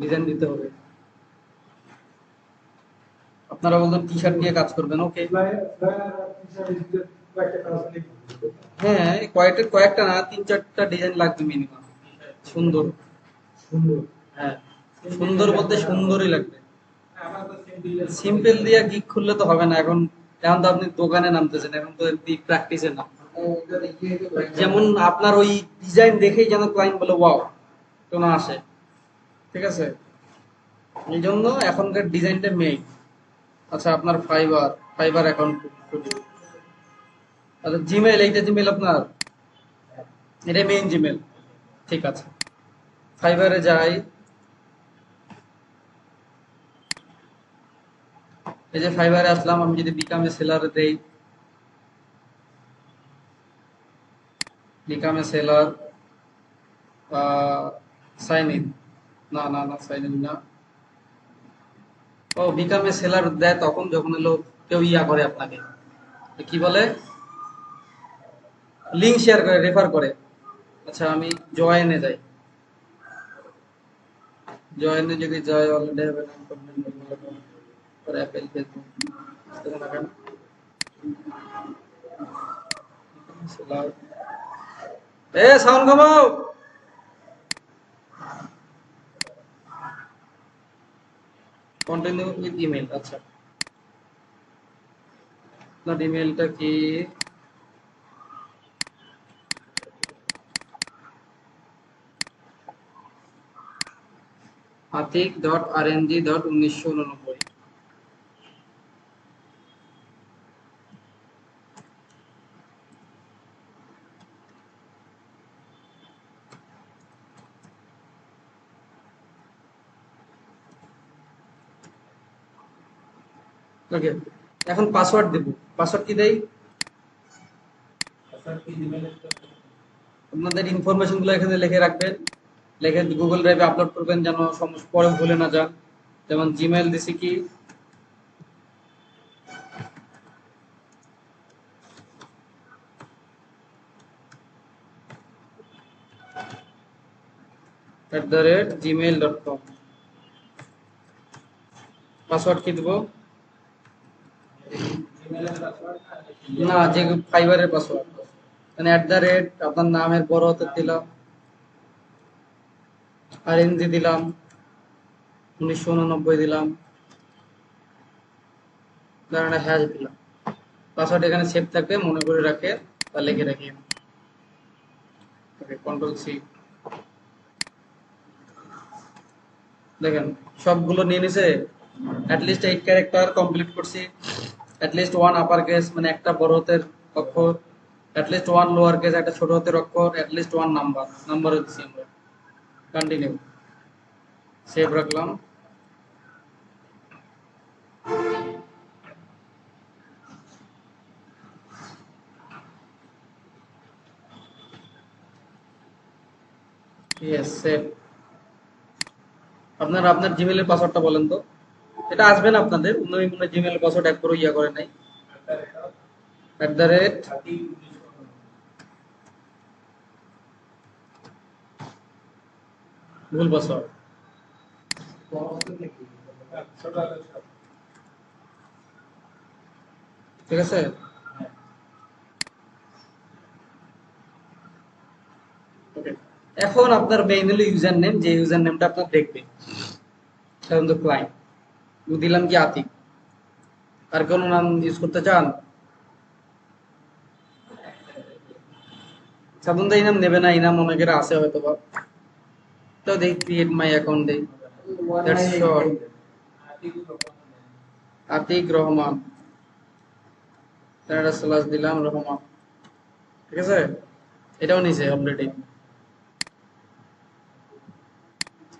Design দিতে হবে। আপনারা বলতেন টি শার্ট নিয়ে কাজ করবেন, ওকে। হ্যাঁ, কয়েকটা না, 3-4টা ডিজাইন লাগবে মিনিমাম। সুন্দর। সুন্দর, হ্যাঁ। সুন্দর বলতে সুন্দরই লাগবে। সিম্পল দিয়ে গিগ খুললে তো হবে না এখন। এখন তো আপনি দোকানে নামতেছেন, এখন তো এমনি প্র্যাকটিসে না। যেমন আপনার ওই ডিজাইন দেখেই যেন ক্লায়েন্ট বলে ওয়াও, কেন আসে। ঠিক আছে, এই জন্য এখনকার ডিজাইনটা মেইন। আচ্ছা, আপনার ফাইবার ফাইবার অ্যাকাউন্ট খুলি। আচ্ছা, জিমেল, এইটা জিমেল আপনার, এটা মেইন জিমেল। ঠিক আছে, ফাইবারে যাই। এই যে ফাইবারে আসলাম, আমি যদি বিকামে সেলারে দেই, বিকামে সেলার, সাইন ইন, না না না, সাইন ইন না। ও, বিকামে সেলার দেয় তখন যখন হলো কেউ ইয়া করে আপনাকে, কি বলে, লিঙ্ক শেয়ার করে, রেফার করে। আচ্ছা, আমি জয়েনে যাই। জয়েনে যদি যাই, অলরেডি হবে না, অ্যাপেল, ফেসবুক, সেলার। এ সাউন্ড কমাও। Continue with email. আচ্ছা, আপনার ইমেলটা কি? atik.rng.1989। ওকে, এখন পাসওয়ার্ড দেব। পাসওয়ার্ড কি দেই? আপনাদের ইনফরমেশন গুলো এখানে লিখে রাখবেন, লিখে গুগল ড্রাইভে আপলোড করবেন যেন সমস্যা পরে ভুলে না যান। যেমন জিমেল দিছি কি, @gmail.com। পাসওয়ার্ড কি দেবো? না, যে ফাইবারের পাসওয়ার্ড, মানে আপনার নামের বড় হাতের দিলাম, আর এনজি দিলাম, 1989 দিলাম, কারণ হ্যাশ দিলাম। পাসওয়ার্ড এখানে সেভ থাকবে, মনে করে রাখে বা লিখে রাখি। ওকে, কন্ট্রোল C। দেখেন, সবগুলো নিয়ে নিছে। অ্যাটলিস্ট 8 ক্যারেক্টার কমপ্লিট করছি। অ্যাটলিস্ট ওয়ান আপার কেস, মানে একটা বড় হাতের অক্ষর। অ্যাটলিস্ট ওয়ান লোয়ার কেস, একটা ছোট হাতের অক্ষর। অ্যাটলিস্ট ওয়ান নাম্বার হচ্ছে আমরা। কন্টিনিউ, সেভ রাখলাম। Yes, save. আপনার আপনার জিমেলের পাসওয়ার্ডটা বলেন তো। এটা আসবে না আপনাদের, অন্য জিমেলের পাসওয়ার্ড একবারও ইয়া করে নাই। @ ভুল পাসওয়ার্ড। ঠিক আছে, ওকে। এখন আপনার মেইন হলো ইউজার নেম, যে ইউজার নেমটা আপনার দেখবে সাধারণত ক্লায়েন্ট। দিলাম কি আতিক। আর কোনো নাম ইউজ করতে চান? সাধারণত এই নাম নেবে না, এই নাম অনেকের আছে হয়তো বা। তো দেখি ক্রিয়েট মাই অ্যাকাউন্ট দেই। That's short, Atik Rahman. একটা স্ল্যাশ দিলাম, রহমান। ঠিক আছে, এটাও নিছে অলরেডি।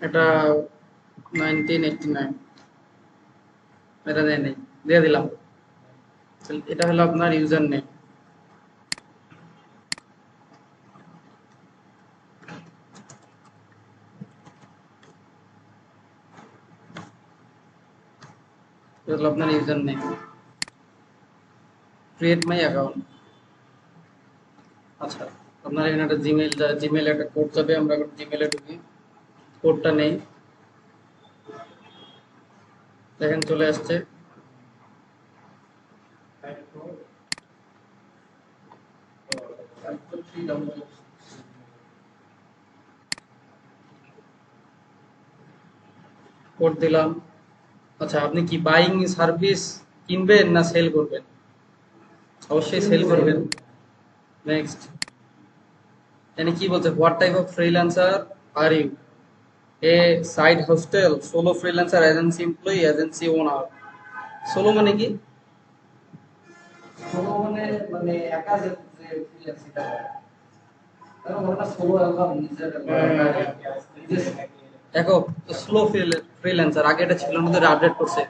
এটা 1989, এটা দেয় নেই, দিয়ে দিলাম। এটা হলো আপনার ইউজার নেম। এটা হলো আপনার user name. Create my account. আচ্ছা, আপনার এখানে একটা জিমেল একটা কোড যাবে, আমরা জিমেলে ঢুকি, কোডটা নেই। দেখেন চলে আসছে। কোড দিলাম। আচ্ছা, আপনি কি বাইং সার্ভিস কিনবেন না সেল করবেন? অবশ্যই সেল করবেন। নেক্সট। এখানে কি বলছে, what type of freelancer are you? A side hustle, solo freelancer, agency employee, agency owner. Solo মানে কি? সোলো মানে মানে একা যে ফ্রিল্যান্স এটা কারণ ওটা সোলো অ্যালবাম নিজের দেখো, স্লো ফ্রিল্যান্সার আগে এটা ছিল না, তো আপডেট করছে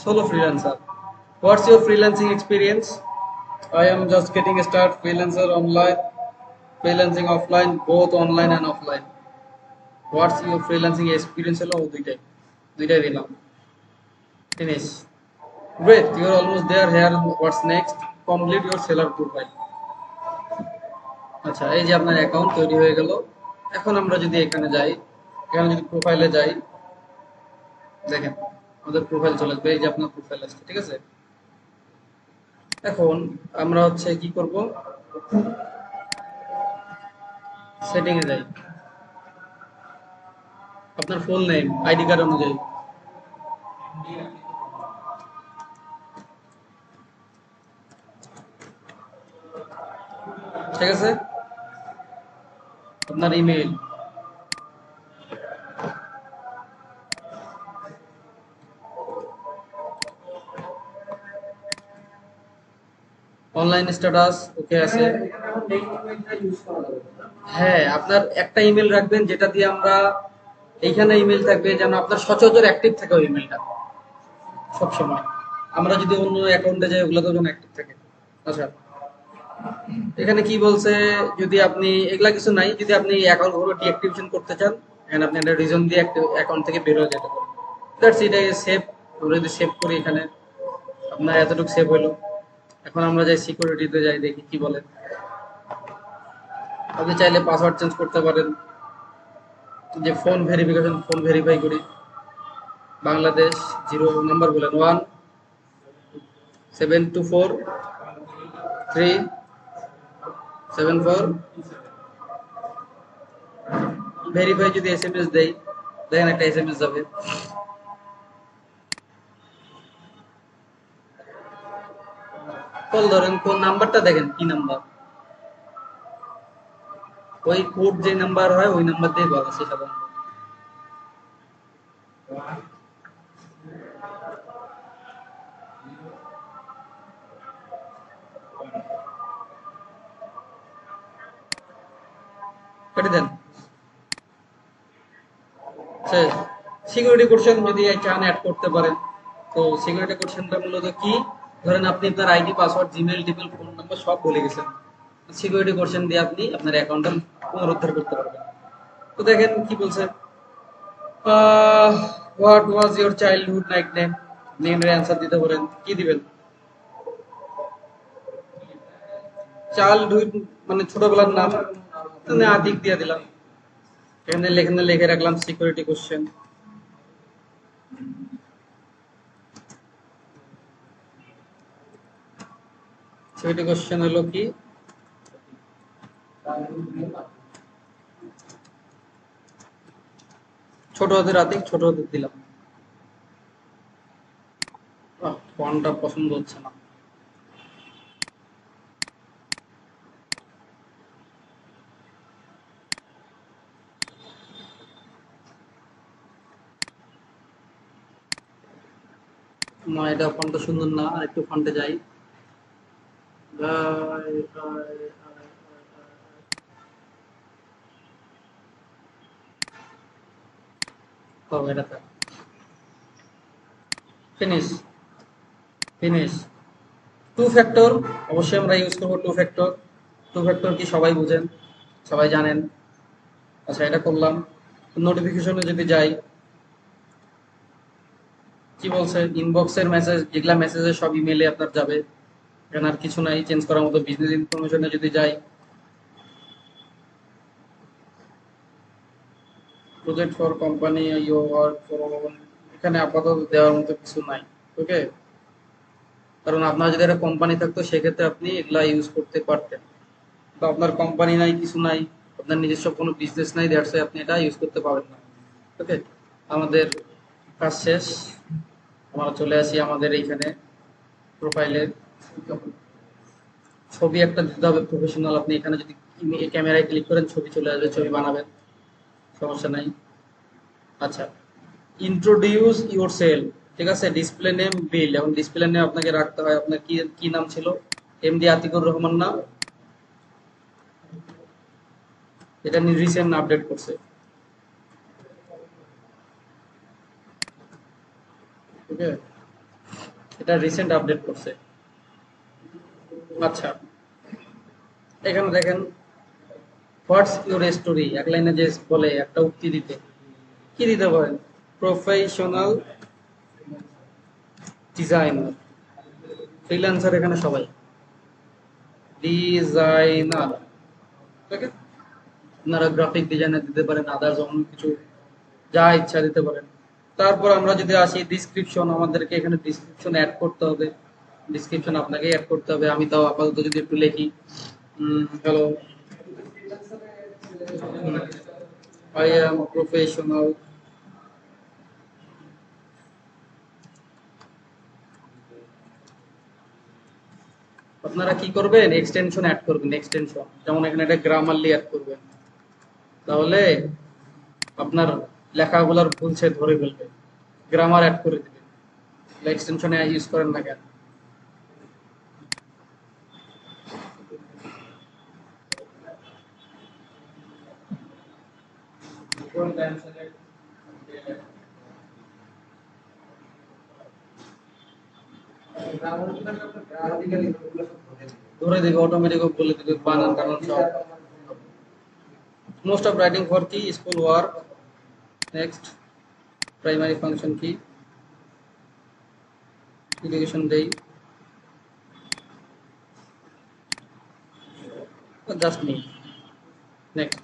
solo freelancer. What's your freelancing experience? I am just getting started freelancer online, freelancing offline, both online and offline. What's your freelancing experience? হলো দুইটাই, দুইটাই দিলাম। Finish. Great, you're almost there. Here, what's next? Complete your seller profile. আচ্ছা, এই যে আপনার account তৈরি হয়ে গেল। এখন আমরা যদি এখানে যাই, এখানে যদি প্রোফাইলে যাই, দেখেন আমাদের প্রোফাইল চলে আসবে। এই যে আপনার প্রোফাইল আসছে, ঠিক আছে। এখন আমরা হচ্ছে কি করব, সেটিং এ যাই, আপনার ফুল নেম আইডি কার্ড অনুযায়ী। ঠিক আছে, আপনার ইমেল, অনলাইন স্ট্যাটাস ওকে আছে। হ্যাঁ, আপনার একটা ইমেল রাখবেন যেটা দিয়ে আমরা, এইখানে ইমেল থাকবে যেন আপনার সচরাচর অ্যাক্টিভ থাকে ওই ইমেলটা সবসময়। আমরা যদি অন্য অ্যাকাউন্টে যাই, ওগুলো তো যেন অ্যাক্টিভ থাকে। আচ্ছা, এখানে কি বলছে, যদি আপনি এগুলা কিছু নাই, যদি আপনি অ্যাকাউন্ট গুলো ডিঅ্যাক্টিভেশন করতে চান, এন্ড আপনি একটা রিজন দিয়ে অ্যাকাউন্ট থেকে বের হয়ে যেতে পারেন। That's it. সেভ, আমরা যদি সেভ করি এখানে, আপনার এতটুকু সেভ হলো। এখন আমরা যাই সিকিউরিটিতে, যাই দেখি কি বলে। আপনি চাইলে পাসওয়ার্ড চেঞ্জ করতে পারেন। যে ফোন ভেরিফিকেশন, ফোন ভেরিফাই করি। বাংলাদেশ, জিরো নাম্বার বলেন, 1724374। ভেরিফাই যদি এসএমএস দেই, দেখেন একটা এসএমএস যাবে। কল ধরেন, কোন নাম্বারটা দেখেন কি নাম্বার, ওই কোড যে নাম্বার হয় ওই নাম্বার দিয়ে কল আসে সাধারণত। কেটে দেন। সিকিউরিটি কোশ্চেন যদি চান অ্যাড করতে পারেন। তো সিকিউরিটি কোশ্চেনটা মূলত কি, ধরেন আপনি আপনার আইডি পাসওয়ার্ড জিমেল টিমেল ফোন নাম্বার সব ভুলে গেছেন, সিকিউরিটি কোশ্চেন দিয়ে আপনি আপনার অ্যাকাউন্টটা পুনরুদ্ধার করতে পারবেন। তো দেখেন কি বলছে, what was your childhood night name? নেমের অ্যান্সার দিতে পারেন, কি দিবেন? চাইল্ডহুড মানে ছোটবেলার নাম, না দিক দিয়ে দিলাম। এখানে লিখে রাখলাম সিকিউরিটি কোশ্চেন। সিকিউরিটি কোশ্চেন হলো কি, ছোট হাতের আতিক, ছোট হাতের দিলাম। ফন্টটা পছন্দ হচ্ছে না। না, এটা ফন্টটা সুন্দর না, আর একটু ফন্টে যাই। এটা ফিনিশ, ফিনিশ। টু ফ্যাক্টর, অবশ্যই আমরা ইউজ করবো টু ফ্যাক্টর। টু ফ্যাক্টর কি সবাই বুঝেন, সবাই জানেন। আচ্ছা, এটা করলাম। নোটিফিকেশনে যদি যাই, কি বলছে, ইনবক্সের মেসেজ, যেগুলা মেসেজে সব ইমেলে আপনার যাবে, এখানে আর কিছু নাই চেঞ্জ করার মতো। বিজনেস ইনফরমেশনে যদি যাই, project for company you work for, এখানে আপাতত দেওয়ার মতো কিছু নাই। ওকে, কারণ আপনার যদি একটা কোম্পানি থাকতো সেক্ষেত্রে আপনি এগুলা ইউজ করতে পারতেন। তো আপনার কোম্পানি নাই, কিছু নাই, আপনার নিজস্ব কোনো বিজনেস নাই, দ্যাটস ওয়াই আপনি এটা ইউজ করতে পারবেন না। ওকে, আমাদের কাজ শেষ। আমরা চলে আসি আমাদের এইখানে প্রোফাইলে। ছবি একটা দিতে হবে প্রফেশনাল। আপনি এখানে যদি ক্যামেরায় ক্লিক করেন ছবি চলে আসবে, ছবি বানাবেন, সমস্যা নাই। আচ্ছা, ইন্ট্রোডিউস ইউর সেল, ঠিক আছে। ডিসপ্লে নেম বিল, এবং ডিসপ্লে নেম আপনাকে রাখতে হয় আপনার কি কি নাম ছিল, এমডি আতিকুর রহমান না? এটা রিসেন্ট আপডেট করছে। ওকে, এটা রিসেন্ট আপডেট করছে। আচ্ছা, এখানে দেখেন হোয়াটস ইউর স্টোরি, এক লাইনে যে বলে একটা উক্তি দিতে, কি দিতে পারেন? প্রফেশনাল ডিজাইনার, ফ্রিল্যান্সার এখানে সবাই ডিজাইনার। ঠিক আছে, আপনারা গ্রাফিক ডিজাইনার দিতে পারেন, আদার্স অন্য কিছু যা ইচ্ছা দিতে পারেন। তারপর আমরা যদি আসি ডিসক্রিপশন, আমাদেরকে এখানে ডিসক্রিপশন অ্যাড করতে হবে। ডিসক্রিপশন আপনাকে অ্যাড করতে হবে। আমি তাও আপাতত যদি একটু লিখি, হ্যালো, আই এম প্রফেশনাল। আপনারা কি করবেন? এক্সটেনশন অ্যাড করবেন, এক্সটেনশন, যেমন এখানে একটা গ্রামারলি অ্যাড করবেন, তাহলে আপনার লেখাগুলোর ভুল সে ধরে ফেলবে। গ্রামার অ্যাড করে দিবেন, এক্সটেনশনে ইউজ করেন না কেন? ধরে দিবে, অটোমেটিক বলে দিবে বানান টানান সব। মোস্ট অফ রাইটিং ফর কি school work, next primary function কি, এডুকেশন দেই, just me, next.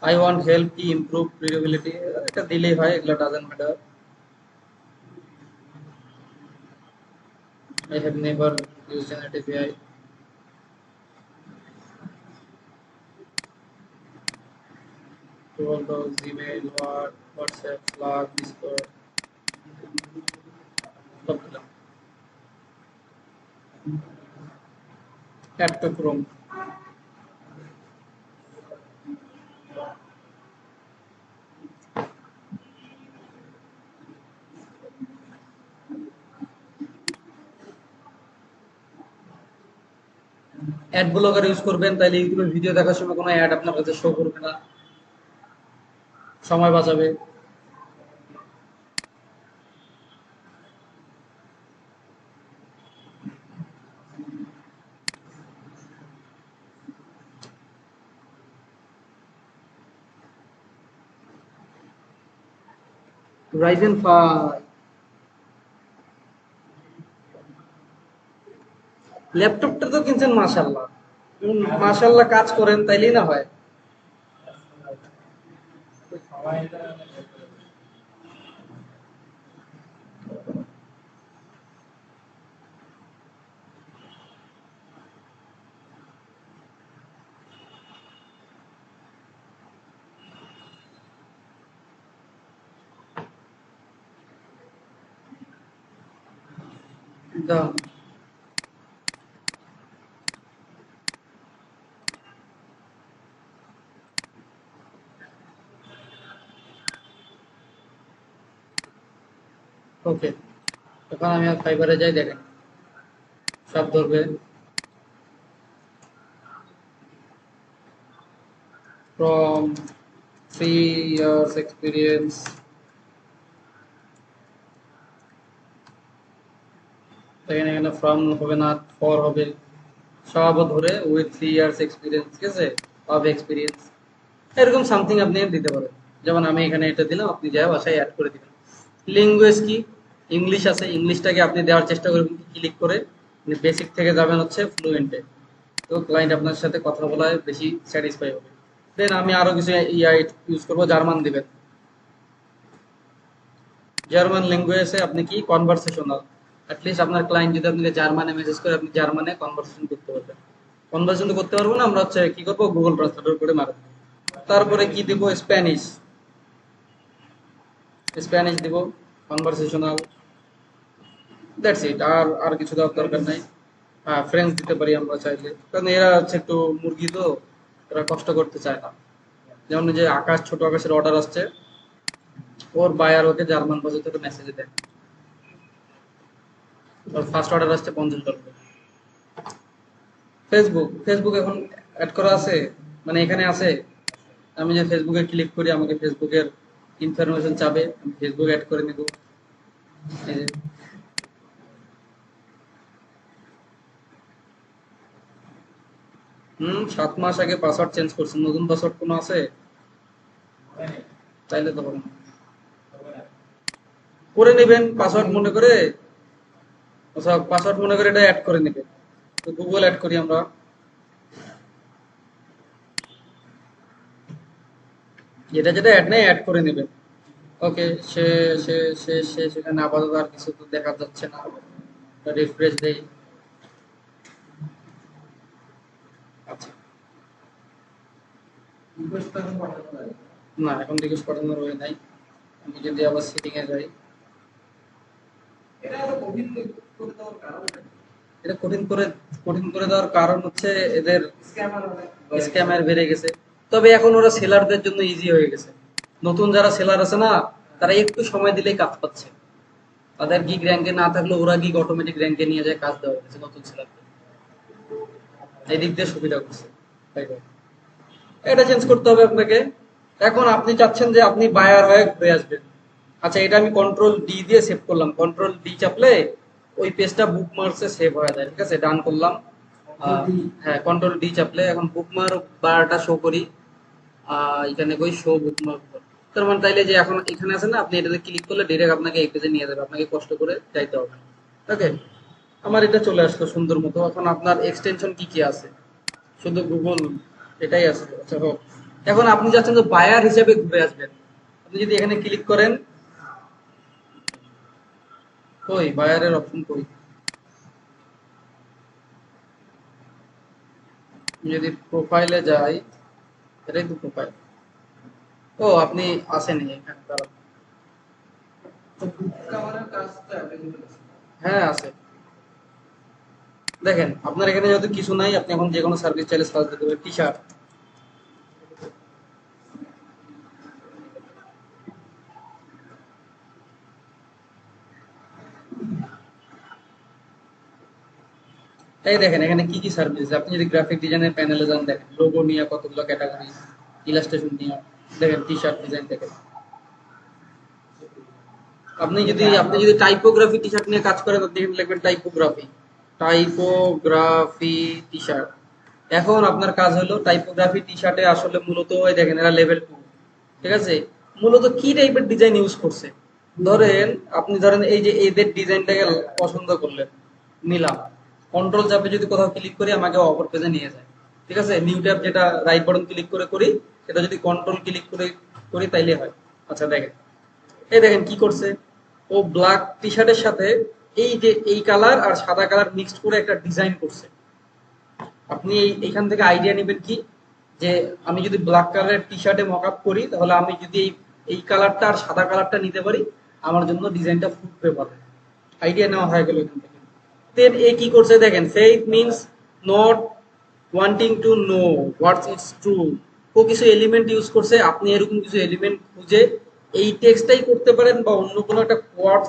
I want help কি ইমপ্রুভ রিডেবিলিটি, এটা দিলেই হয়, এগুলো doesn't matter. I have never use generative AI, Gmail, Word, WhatsApp, Slack, Discord, সব দিলাম। Add to Chrome, ad blocker use করবেন, তাহলে ইউটিউবে ভিডিও দেখার সময় কোনো অ্যাড আপনার কাছে শো করবে না, সময় বাঁচাবে। রাইজেন 5, ল্যাপটপটা তো কিনছেন মাশাআল্লাহ, মাশাআল্লাহ কাজ করেন তাইলেই না হয়। দাও, ওকে। এখন আমি আর ফাইবারে যাই, দেখেন সব ধরবে। ফ্রম 3 years এক্সপিরিয়েন্স, দেখেন এখানে ফ্রম হবে না, ফর হবে, সব ধরে উইথ 3 years এক্সপিরিয়েন্স, ঠিক আছে, অফ এক্সপিরিয়েন্স, এরকম সামথিং আপনি দিতে পারেন। যেমন আমি এখানে এটা দিলাম, আপনি যা ভাষায় অ্যাড করে দিবেন। ল্যাঙ্গুয়েজ কি, ইংলিশ আছে, ইংলিশটাকে আপনি দেওয়ার চেষ্টা করবেন ক্লিক করে, বেসিক থেকে যাবেন হচ্ছে ফ্লুয়েন্টে, তো ক্লায়েন্ট আপনার সাথে কথা বলায় বেশি স্যাটিসফাই হবে। দেন আমি আরো কিছু ইয়া ইউজ করবো, জার্মান দিবেন, জার্মান ল্যাঙ্গুয়েজে আপনি কি কনভারসেশনাল, অ্যাটলিস্ট আপনার ক্লায়েন্ট যদি আপনাকে জার্মানে মেসেজ করে আপনি জার্মানে কনভারসেশন করতে পারবেন। কনভারসেশন করতে পারবো না, আমরা হচ্ছে কি করবো, গুগল ট্রান্সলেটর করে মারবো। তারপরে কি দিব, স্প্যানিশ, স্প্যানিশ দিব কনভারসেশনাল, দ্যাটস ইট। আর আর কিছু দেওয়ার দরকার নাই। হ্যাঁ, ফ্রেঞ্চ দিতে পারি আমরা চাইলে, কারণ এরা হচ্ছে একটু মুরগি তো, এরা কষ্ট করতে চায় না। যেমন এই যে আকাশ, ছোট আকাশের অর্ডার আসছে, ওর বায়ার ওকে জার্মান ভাষা থেকে মেসেজ দেয়, ওর ফার্স্ট অর্ডার আসছে $50। ফেসবুক, ফেসবুক এখন অ্যাড করা আছে, মানে এখানে আছে। আমি যে ফেসবুকে ক্লিক করি আমাকে ফেসবুকের ইনফরমেশন চাবে, আমি ফেসবুক অ্যাড করে নিব। এই যে 7 মাস আগে পাসওয়ার্ড চেঞ্জ করছেন, নতুন পাসওয়ার্ড কোনো আছে? তাইলে তো হবে না। করে নেবেন পাসওয়ার্ড মনে করে, আচ্ছা পাসওয়ার্ড মনে করে এটা অ্যাড করে নেবেন। তো গুগল অ্যাড করি আমরা, যেটা যেটা অ্যাড নেই অ্যাড করে নেবেন। ওকে, সে সে সে সে সেখানে আপাতত আর কিছু তো দেখা যাচ্ছে না, রিফ্রেশ দেই। আচ্ছা, রিকোয়েস্ট এখন পাঠানো যায়। না এখন রিকোয়েস্ট পাঠানোর ওয়ে নাই। আমি যদি আবার সেটিং এ যাই, এটা এত কঠিন করে দেওয়ার কারণ কি? এটা কঠিন করে দেওয়ার কারণ হচ্ছে এদের স্ক্যামার অনেক স্ক্যামার বেড়ে গেছে। তবে এখন ওরা সেলারদের জন্য ইজি হয়ে গেছে। নতুন যারা সেলার আছে না, তারা একটু সময় দিলেই কাজ পাচ্ছে। তাদের গিগ র্যাঙ্কে না থাকলে ওরা গিগ অটোমেটিক র্যাঙ্কে নিয়ে যায়, কাজ দেওয়া হয়েছে নতুন সেলারদের। এই দিক দিয়ে সুবিধা করছে। তাই তো। এটা চেঞ্জ করতে হবে আপনাকে। এখন আপনি চাচ্ছেন যে আপনি বায়ার হয়ে ঘুরে আসবেন। আচ্ছা, এটা আমি কন্ট্রোল ডি দিয়ে সেভ করলাম। কন্ট্রোল ডি চাপলে ওই পেজটা বুকমার্কসে সেভ হয়ে যায়। ঠিক আছে, ডান করলাম। হ্যাঁ, কন্ট্রোল ডি চাপলে এখন বুকমার্ক বারটা শো করি। এখানে কই শো বুকমার্ক, তার মানে তাইলে যে এখন এখানে আছে না, আপনি এটাতে ক্লিক করলে ডিরেক্ট আপনাকে এই পেজে নিয়ে যাবে, আপনাকে কষ্ট করে যাইতে হবে না। ওকে, আমার এটা চলে আসলো সুন্দর মতো। এখন আপনার এক্সটেনশন কি কি আছে? শুধু গুগল এটাই আছে। আচ্ছা হোক, এখন আপনি যাচ্ছেন যে বায়ার হিসেবে ঘুরে আসবেন। আপনি যদি এখানে ক্লিক করেন, কই বায়ারের অপশন কই? যদি প্রোফাইলে যাই, এটাই তো প্রোফাইল। ও আপনি আসেন এখানে, দাঁড়ান। তো বুক কভারের কাজটা অ্যাভেলেবল আছে। হ্যাঁ আছে, দেখেন আপনার এখানে যেহেতু কিছু নাই, আপনি এখন যে কোনো সার্ভিস চাইলে সার্চ দিতে পারেন। টি শার্ট, এই দেখেন এখানে কি কি সার্ভিস। আপনি যদি গ্রাফিক ডিজাইনের প্যানেলে যান, দেখেন লোগো নিয়ে কতগুলো ক্যাটাগরি, ইলাস্ট্রেশন নিয়ে, দেখেন টি শার্ট ডিজাইন দেখেন। আপনি যদি টাইপোগ্রাফি টি শার্ট নিয়ে কাজ করেন, আপনি এখানে লিখবেন টাইপোগ্রাফি, টাইপোগ্রাফি টি শার্ট। এখন আপনার কাজ হলো টাইপোগ্রাফি টি শার্টে আসলে মূলত ওই দেখেন এরা লেভেল 2। ঠিক আছে, মূলত কি টাইপের ডিজাইন ইউজ করছে, ধরেন আপনি ধরেন এই যে এদের ডিজাইনটাকে পছন্দ করলেন, নিলাম, কন্ট্রোল চাপে যদি কোথাও ক্লিক করি আমাকে অপর পেজে নিয়ে যায়। ঠিক আছে, নিউ ট্যাব যেটা রাইট বাটন ক্লিক করে করি, সেটা যদি কন্ট্রোল ক্লিক করে করি তাইলে হয়। আচ্ছা দেখেন, এই দেখেন কি করছে, ও ব্ল্যাক টি শার্টের সাথে এই যে এই কালার আর সাদা কালার মিক্সড করে একটা ডিজাইন করছে। আপনি এইখান থেকে আইডিয়া নেবেন কি, যে আমি যদি ব্ল্যাক কালারের টি শার্টে মকআপ করি, তাহলে আমি যদি এই কালারটা আর সাদা কালারটা নিতে পারি, আমার জন্য ডিজাইনটা ফুটবে পারে। আইডিয়া নেওয়া হয়ে গেল এখান থেকে। দেন এ কি করছে দেখেন, faith means not wanting to know what's it's true. ও কিছু এলিমেন্ট ইউজ করছে, আপনি এরকম কিছু এলিমেন্ট খুঁজে এই টেক্সটাই করতে পারেন, বা অন্য কোনো একটা কোড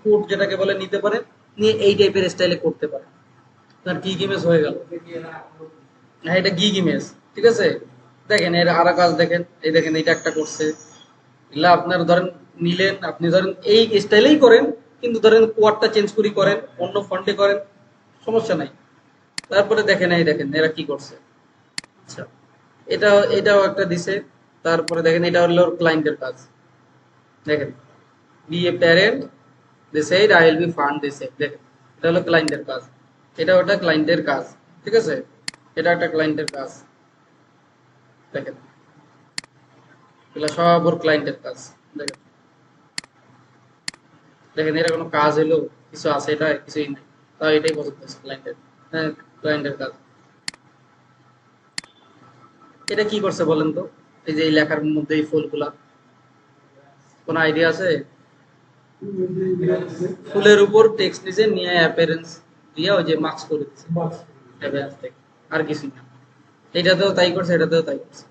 কোড যেটাকে বলে নিতে পারেন, নিয়ে এই টাইপের স্টাইলে করতে পারেন। আপনার গিগ ইমেজ হয়ে গেল। হ্যাঁ, এটা গিগ ইমেজ। ঠিক আছে, দেখেন এর আর কাজ দেখেন, এই দেখেন এটা একটা করছে। এগুলা আপনার ধরেন নিলেন, আপনি ধরেন এই স্টাইলেই করেন, কিন্তু ধরেন কোয়াডটা চেঞ্জ করি করেন, অন্য ফন্টে করেন, সমস্যা নাই। তারপরে দেখেন এই দেখেন এরা কি করছে। আচ্ছা, এটা এটাও একটা দিছে। তারপরে দেখেন এটা হলো ক্লায়েন্টের কাজ। দেখেন be a parent, they said I will be fund, they said. দেখেন এটা হলো ক্লায়েন্টের কাজ, এটা ওটা ক্লায়েন্টের কাজ। ঠিক আছে, এটা একটা ক্লায়েন্টের কাজ। দেখেন এগুলো সব ওর ক্লায়েন্টের কাজ। দেখেন দেখেন এটা কোনো কাজ হলো, কিছু আছে, এটা কিছুই নাই, তাও এটাই পছন্দ হচ্ছে ক্লায়েন্টের। হ্যাঁ, ক্লায়েন্টের কাজ। এটা কি করছে বলেন তো? এই যে এই লেখার মধ্যে এই ফুলগুলা, কোনো আইডিয়া আছে? ফুলের উপর টেক্সট দিছে, নিয়ে অ্যাপিয়ারেন্স দিয়ে ওই যে মার্কস করে দিছে অ্যাপিয়ারেন্স থেকে, আর কিছু না। এটাতেও তাই করছে, এটাতেও তাই করছে।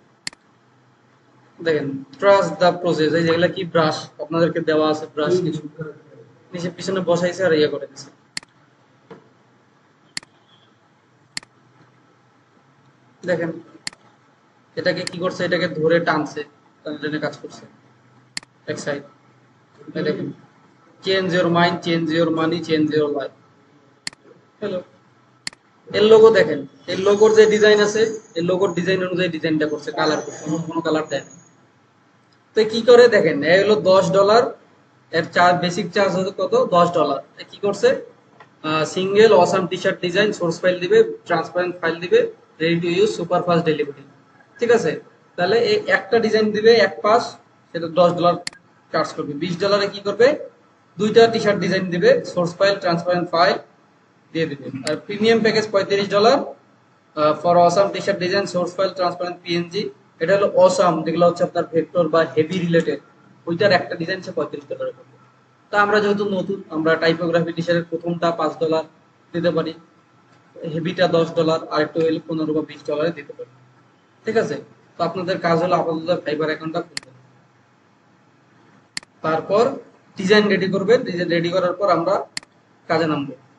দেখেন, ট্রাস্ট দ্য প্রসেস, এই যেগুলা কি ব্রাশ আপনাদেরকে দেওয়া আছে, ব্রাশ কিছু নিচে পিছনে বসাইছে আর ইয়ে করে দিছে। দেখেন এটাকে কি করছে, এটাকে ধরে টানছে, টানে টানে কাজ করছে এক সাইড। দেখেন, change your mind, change your money, change your life. Hello, এর লোগো দেখেন, এর লোগোর যে ডিজাইন আছে, এর লোগোর ডিজাইন অনুযায়ী ডিজাইনটা করছে, কালার করছে, অন্য কোনো কালার দেয় না। তো কি করে দেখেন, এ হলো $10, এর চার্জ, বেসিক চার্জ হচ্ছে কত, $10। কি করছে, single awesome T shirt design, source file দিবে, ট্রান্সপারেন্ট ফাইল দিবে, ready to use, super fast delivery. ঠিক আছে, তাহলে এই একটা ডিজাইন দিবে এক পাশ, সেটা $10 চার্জ করবে। $20 কি করবে, দুইটা টি শার্ট ডিজাইন দিবে, সোর্স ফাইল ট্রান্সপারেন্ট ফাইল দিয়ে দিবে। আর premium package $35 for awesome T shirt design, source file transparent PNG. এটা হলো অসাম, যেগুলো হচ্ছে আপনার ভেক্টর বা হেভি রিলেটেড, ওইটার একটা ডিজাইন সে $35 করবে। তা আমরা যেহেতু নতুন, আমরা টাইপোগ্রাফি টি শার্টের প্রথমটা $5 দিতে পারি, হেভিটা $10, আর একটু হলে 15 বা $20 দিতে পারি। ঠিক আছে, তো আপনাদের কাজ হলো আপাতত ফাইবার অ্যাকাউন্টটা খুলবেন, তারপর ডিজাইন রেডি করবেন, ডিজাইন রেডি করার পর আমরা কাজে নামবো।